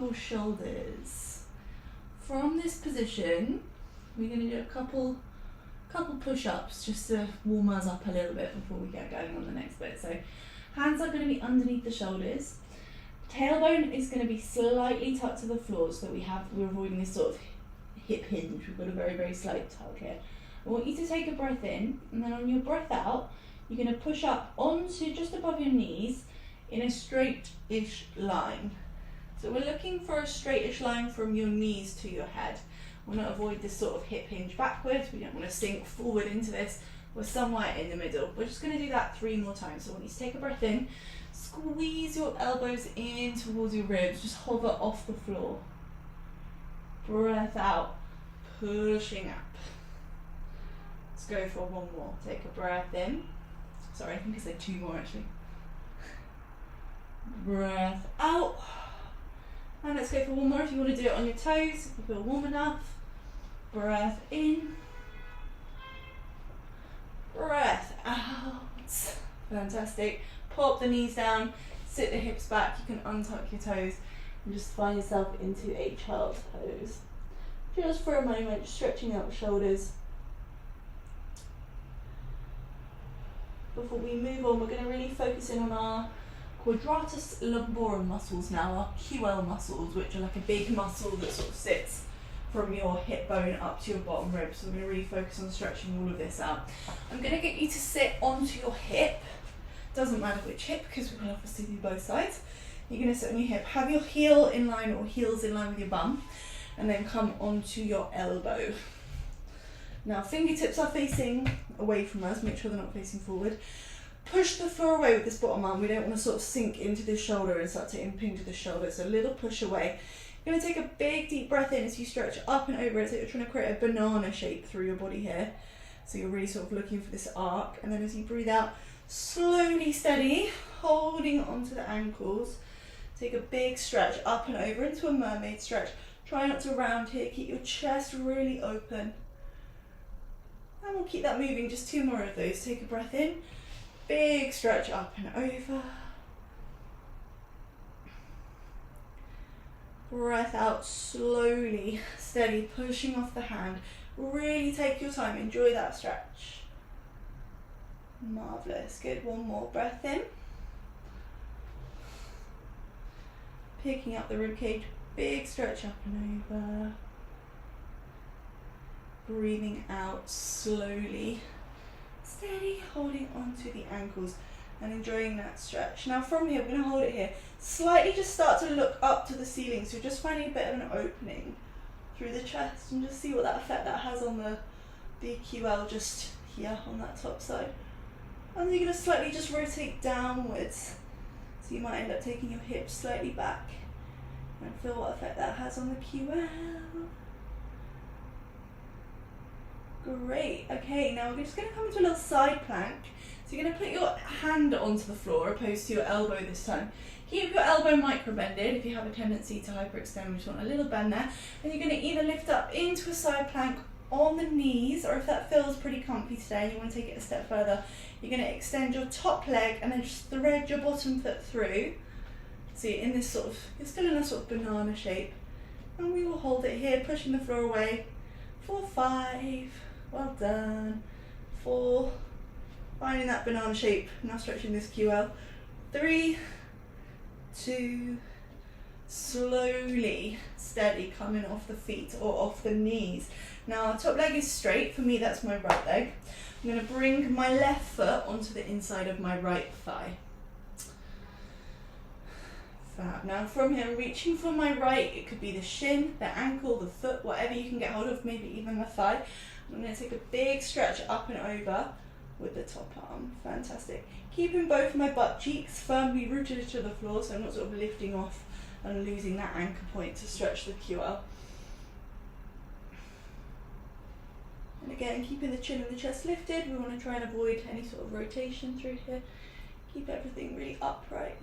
ankle, shoulders. From this position, we're going to do a couple push-ups just to warm us up a little bit before we get going on the next bit. So hands are going to be underneath the shoulders. Tailbone is going to be slightly tucked to the floor so that we're avoiding this sort of hip hinge. We've got a very, very slight tuck here. I want you to take a breath in, and then on your breath out, you're going to push up onto just above your knees in a straight-ish line. So we're looking for a straight-ish line from your knees to your head. We want to avoid this sort of hip hinge backwards. We don't want to sink forward into this. We're somewhere in the middle. We're just going to do that 3 more times. So I want you to take a breath in, squeeze your elbows in towards your ribs, just hover off the floor. Breath out, pushing up. Let's go for 1 more. Take a breath in. Sorry, I think I said 2 more actually. Breath out. And let's go for 1 more if you want to do it on your toes, if you feel warm enough. Breath in. Breath out. Fantastic. Pop the knees down, sit the hips back. You can untuck your toes and just find yourself into a child's pose. Just for a moment, just stretching out the shoulders. Before we move on, we're going to really focus in on our quadratus lumborum muscles now, our QL muscles, which are like a big muscle that sort of sits from your hip bone up to your bottom rib. So we're going to really focus on stretching all of this out. I'm going to get you to sit onto your hip. Doesn't matter which hip, because we will obviously do both sides. You're going to sit on your hip, have your heel in line or heels in line with your bum, and then come onto your elbow. Now fingertips are facing away from us, make sure they're not facing forward. Push the floor away with this bottom arm. We don't want to sort of sink into the shoulder and start to impinge the shoulder. So a little push away. You're going to take a big deep breath in as you stretch up and over. It's like you're trying to create a banana shape through your body here. So you're really sort of looking for this arc. And then as you breathe out, slowly steady, holding onto the ankles. Take a big stretch up and over into a mermaid stretch. Try not to round here. Keep your chest really open. And we'll keep that moving. Just 2 more of those. Take a breath in. Big stretch up and over. Breath out slowly, steady, pushing off the hand. Really take your time, enjoy that stretch. Marvellous, good. 1 more breath in. Picking up the ribcage, big stretch up and over. Breathing out slowly. Steady, holding onto the ankles and enjoying that stretch. Now from here, we're going to hold it here. Slightly just start to look up to the ceiling. So you're just finding a bit of an opening through the chest and just see what that effect that has on the QL just here on that top side. And you're going to slightly just rotate downwards. So you might end up taking your hips slightly back and feel what effect that has on the QL. Great, okay, now we're just going to come into a little side plank. So you're going to put your hand onto the floor opposed to your elbow this time. Keep your elbow micro-bended if you have a tendency to hyperextend. We just want a little bend there. And you're going to either lift up into a side plank on the knees, or if that feels pretty comfy today and you want to take it a step further, you're going to extend your top leg and then just thread your bottom foot through. So you're in this sort of, you're still in a sort of banana shape. And we will hold it here, pushing the floor away for 5. Well done. 4. Finding that banana shape. Now stretching this QL. 3, 2. Slowly, steady, coming off the feet or off the knees. Now our top leg is straight. For me, that's my right leg. I'm going to bring my left foot onto the inside of my right thigh. Fab. Now from here, reaching for my right, it could be the shin, the ankle, the foot, whatever you can get hold of, maybe even the thigh. I'm going to take a big stretch up and over with the top arm. Fantastic. Keeping both my butt cheeks firmly rooted to the floor, so I'm not sort of lifting off and losing that anchor point to stretch the QL. And again, keeping the chin and the chest lifted. We want to try and avoid any sort of rotation through here. Keep everything really upright.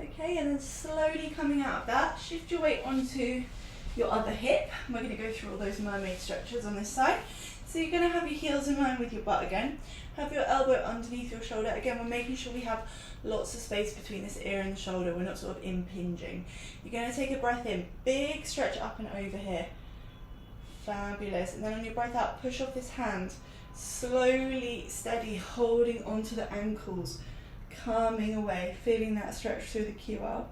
Okay, and then slowly coming out of that, shift your weight onto your other hip. We're going to go through all those mermaid stretches on this side. So you're going to have your heels in line with your butt again. Have your elbow underneath your shoulder. Again, we're making sure we have lots of space between this ear and the shoulder. We're not sort of impinging. You're going to take a breath in. Big stretch up and over here. Fabulous. And then on your breath out, push off this hand. Slowly, steady, holding onto the ankles. Coming away. Feeling that stretch through the QL.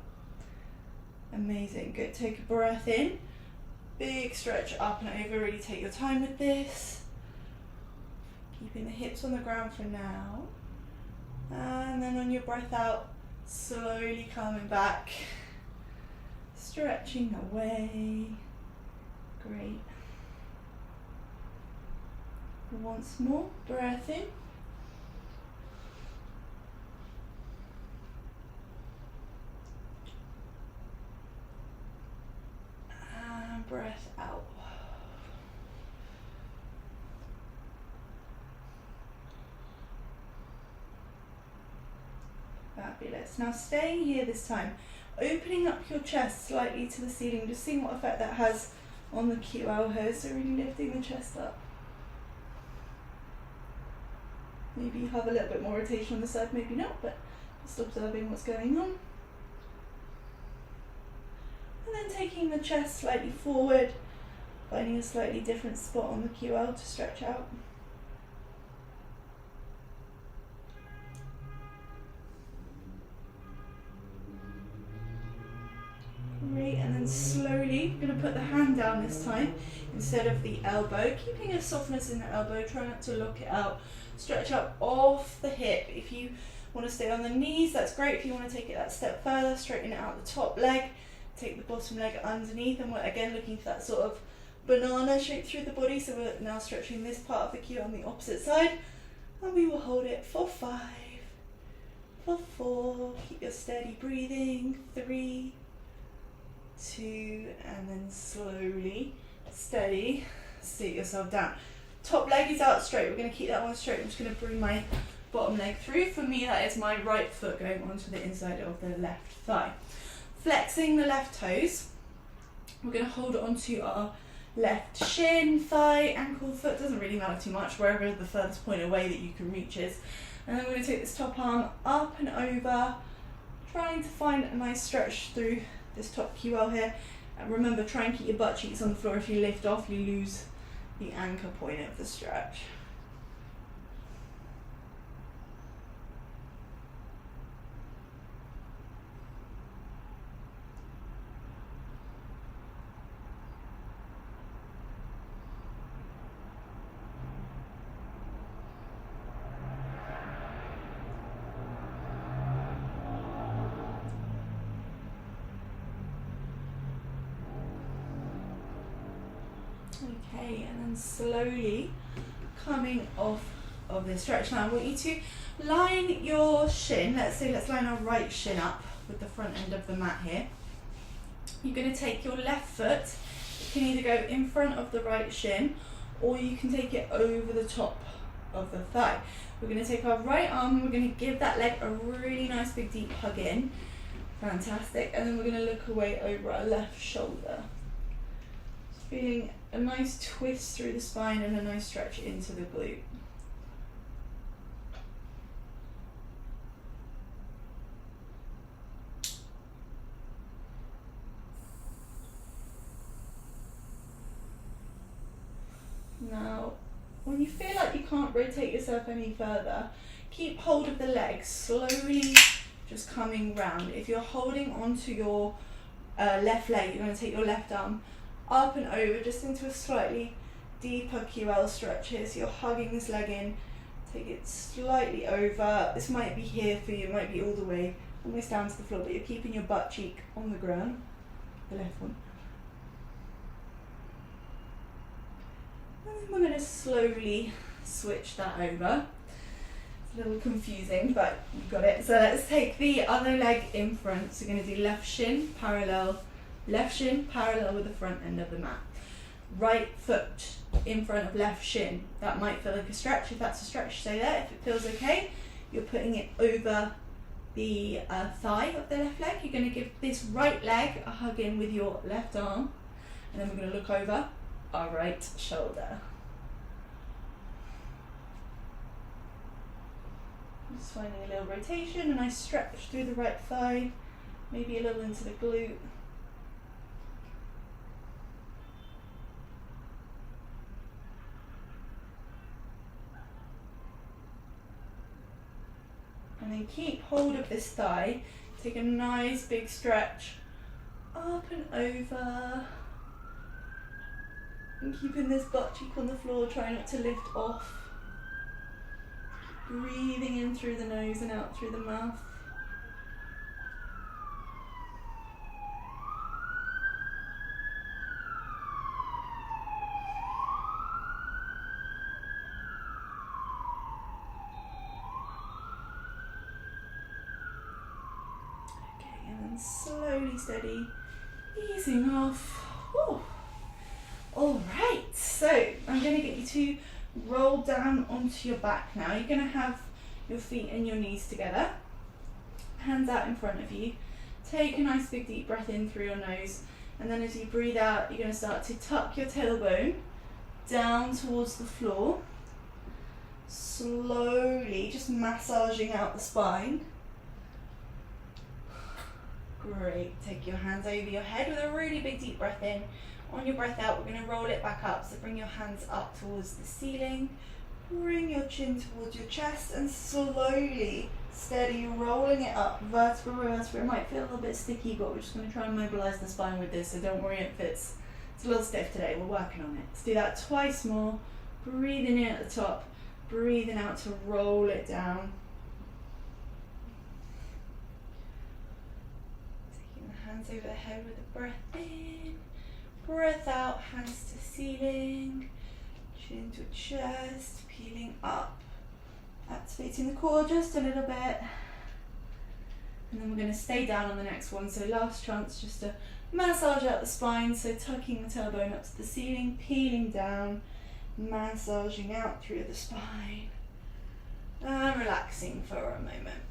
Amazing. Good. Take a breath in. Big stretch up and over. Really take your time with this. Keeping the hips on the ground for now. And then on your breath out, slowly coming back. Stretching away. Great. Once more, breath in. And breath out. Fabulous. Now staying here this time, opening up your chest slightly to the ceiling, just seeing what effect that has on the QL here. So really lifting the chest up. Maybe you have a little bit more rotation on the side, maybe not, but just observing what's going on. And then taking the chest slightly forward, finding a slightly different spot on the QL to stretch out. Great, and then slowly, we're going to put the hand down this time instead of the elbow, keeping a softness in the elbow, try not to lock it out. Stretch up off the hip. If you want to stay on the knees, that's great. If you want to take it that step further, straighten it out the top leg, take the bottom leg underneath, and we're again looking for that sort of banana shape through the body. So we're now stretching this part of the Q on the opposite side, and we will hold it for 5, for 4, keep your steady breathing, 3, 2, and then slowly, steady, sit yourself down. Top leg is out straight. We're going to keep that one straight. I'm just going to bring my bottom leg through. For me, that is my right foot going onto the inside of the left thigh. Flexing the left toes. We're going to hold onto our left shin, thigh, ankle, foot. Doesn't really matter too much, wherever the furthest point away that you can reach is. And then we're going to take this top arm up and over, trying to find a nice stretch through this top QL here. And remember, try and keep your butt cheeks on the floor. If you lift off, you lose the anchor point of the stretch. Okay, and then slowly coming off of this stretch. Now I want you to line your shin, let's line our right shin up with the front end of the mat here. You're going to take your left foot, it can either go in front of the right shin or you can take it over the top of the thigh. We're going to take our right arm, we're going to give that leg a really nice big deep hug in. Fantastic. And then we're going to look away over our left shoulder. Feeling a nice twist through the spine and a nice stretch into the glute. Now, when you feel like you can't rotate yourself any further, keep hold of the legs, slowly just coming round. If you're holding onto your left leg, you're going to take your left arm up and over just into a slightly deeper QL stretch here. So you're hugging this leg in, take it slightly over. This might be here for you, it might be all the way almost down to the floor, but you're keeping your butt cheek on the ground, the left one. And then we're going to slowly switch that over. It's a little confusing, but you've got it. So let's take the other leg in front. So we're going to do left shin parallel with the front end of the mat. Right foot in front of left shin. That might feel like a stretch. If that's a stretch, stay there. If it feels okay, you're putting it over the thigh of the left leg. You're going to give this right leg a hug in with your left arm, and then we're going to look over our right shoulder. Just finding a little rotation, a nice stretch through the right thigh, maybe a little into the glute. And then keep hold of this thigh, take a nice big stretch up and over. And keeping this butt cheek on the floor, try not to lift off. Breathing in through the nose and out through the mouth. Slowly, steady, easing off. Whew. All right, so I'm going to get you to roll down onto your back now. You're going to have your feet and your knees together, hands out in front of you. Take a nice big deep breath in through your nose, and then as you breathe out, you're going to start to tuck your tailbone down towards the floor, slowly just massaging out the spine. Great. Take your hands over your head with a really big deep breath in. On your breath out, we're going to roll it back up. So bring your hands up towards the ceiling. Bring your chin towards your chest and slowly, steady, rolling it up. Vertebra by vertebra. It might feel a little bit sticky, but we're just going to try and mobilize the spine with this. So don't worry if it's a little stiff today. We're working on it. Let's do that twice more. Breathing in at the top. Breathing out to roll it down. Hands over the head with a breath in, breath out, hands to ceiling, chin to chest, peeling up, activating the core just a little bit, and then we're going to stay down on the next one. So last chance just to massage out the spine, so tucking the tailbone up to the ceiling, peeling down, massaging out through the spine, and relaxing for a moment.